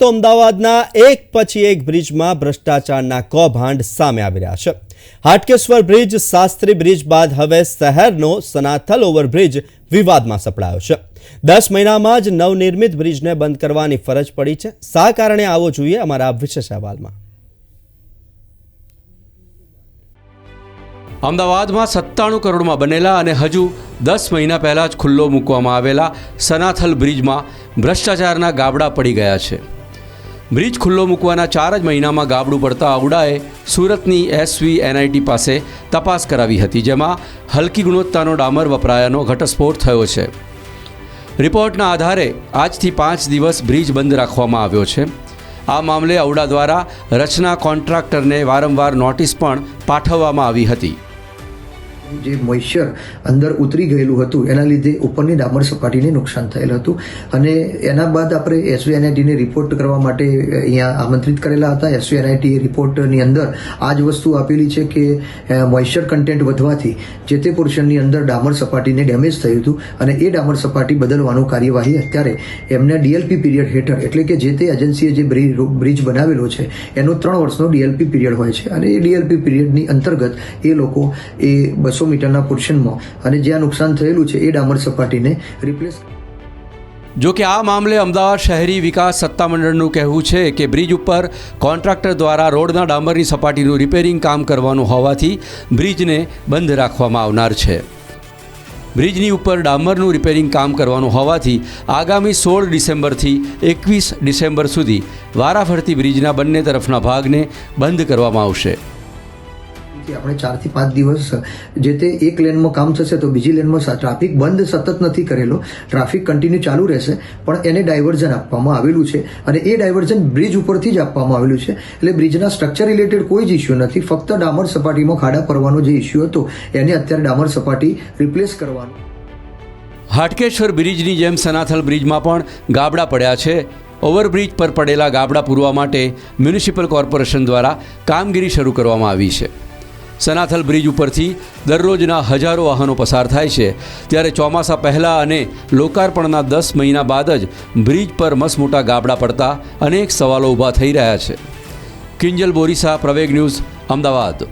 તો અમદાવાદના એક પછી એક બ્રિજમાં ભ્રષ્ટાચારના કૌભાંડ સામે આવી રહ્યા છે। હાટકેશ્વર બ્રિજ, શાસ્ત્રી બ્રિજ બાદ હવે શહેરનો સનાથલ ઓવરબ્રિજ વિવાદમાં સપડાયો છે। 10 મહિનામાં જ નવનિર્મિત બ્રિજને બંધ કરવાની ફરજ પડી છે। શા કારણે આવો જોઈએ અમારા વિશેષ અહેવાલમાં। અમદાવાદમાં 97 કરોડમાં બનેલા અને હજુ 10 મહિના પહેલાં જ ખુલ્લો મૂકવામાં આવેલા સનાથલ બ્રિજમાં ભ્રષ્ટાચારના ગાબડા પડી ગયા છે। બ્રિજ ખુલ્લો મૂકવાના 4 જ મહિનામાં ગાબડું પડતા આવડાએ સુરતની SVNIT પાસે તપાસ કરાવી હતી, જેમાં હલકી ગુણવત્તાનો ડામર વપરાયાનો ઘટસ્ફોટ થયો છે। રિપોર્ટના આધારે આજથી 5 દિવસ બ્રિજ બંધ રાખવામાં આવ્યો છે। આ મામલે આવડા દ્વારા રચના કોન્ટ્રાક્ટરને વારંવાર નોટિસ પણ પાઠવવામાં આવી હતી। જે મોઇશ્ચર અંદર ઉતરી ગયેલું હતું એના લીધે ઉપરની ડામર સપાટીને નુકસાન થયેલ હતું અને એના બાદ આપણે SVNITને રિપોર્ટ કરવા માટે અહીંયા આમંત્રિત કરેલા હતા। SVNIT રિપોર્ટની અંદર આ જ વસ્તુ આપેલી છે કે મોઇશ્ચર કન્ટેન્ટ વધવાથી જે તે પોર્શનની અંદર ડામર સપાટીને ડેમેજ થયું હતું અને એ ડામર સપાટી બદલવાનું કાર્યવાહી અત્યારે એમને DLP પીરિયડ હેઠળ, એટલે કે જે તે એજન્સીએ જે બ્રિજ બનાવેલો છે એનો 3 વર્ષનો DLP પીરિયડ હોય છે અને એ DLP પીરિયડની અંતર્ગત એ લોકો એ 200 મીટરના પોર્શનમાં અને જ્યાં નુકસાન થયેલું છે એ ડામર સપાટીને રિપ્લેસ। જો કે આ મામલે અમદાવાદ શહેરી વિકાસ સત્તામંડળનું કહેવું છે કે બ્રિજ ઉપર કોન્ટ્રાક્ટર દ્વારા રોડના ડામરની સપાટીનું રિપેરિંગ કામ કરવાનું હોવાથી બ્રિજને બંધ રાખવામાં આવનાર છે। બ્રિજની ઉપર ડામરનું રિપેરિંગ કામ કરવાનું હોવાથી આગામી 16 ડિસેમ્બરથી 21 ડિસેમ્બર સુધી વારાફરતી બ્રિજના બંને તરફના ભાગને બંધ કરવામાં આવશે। આપણે 4 થી 5 દિવસ જે તે એક લેનમાં કામ થશે તો બીજી લેનમાં ટ્રાફિક બંધ સતત નથી કરેલો, ટ્રાફિક કન્ટિન્યુ ચાલુ રહેશે, પણ એને ડાયવર્ઝન આપવામાં આવેલું છે અને એ ડાયવર્ઝન બ્રિજ ઉપરથી જ આપવામાં આવેલું છે। એટલે બ્રિજના સ્ટ્રક્ચર રિલેટેડ કોઈ જ ઇસ્યુ નથી, ફક્ત ડામર સપાટીમાં ખાડા પડવાનો જે ઇસ્યુ હતો એને અત્યારે ડામર સપાટી રિપ્લેસ કરવાનો। હાટકેશ્વર બ્રિજની જેમ સનાથલ બ્રિજમાં પણ ગાબડા પડ્યા છે। ઓવરબ્રિજ પર પડેલા ગાબડા પૂરવા માટે મ્યુનિસિપલ કોર્પોરેશન દ્વારા કામગીરી શરૂ કરવામાં આવી છે। સનાથલ બ્રિજ ઉપરથી દરરોજના હજારો વાહનો પસાર થાય છે, ત્યારે ચોમાસા પહેલાં અને લોકાર્પણના 10 મહિના બાદ જ બ્રિજ પર મસમોટા ગાબડા પડતા અનેક સવાલો ઊભા થઈ રહ્યા છે। કિંજલ બોરીસા, પ્રવેગ ન્યૂઝ, અમદાવાદ।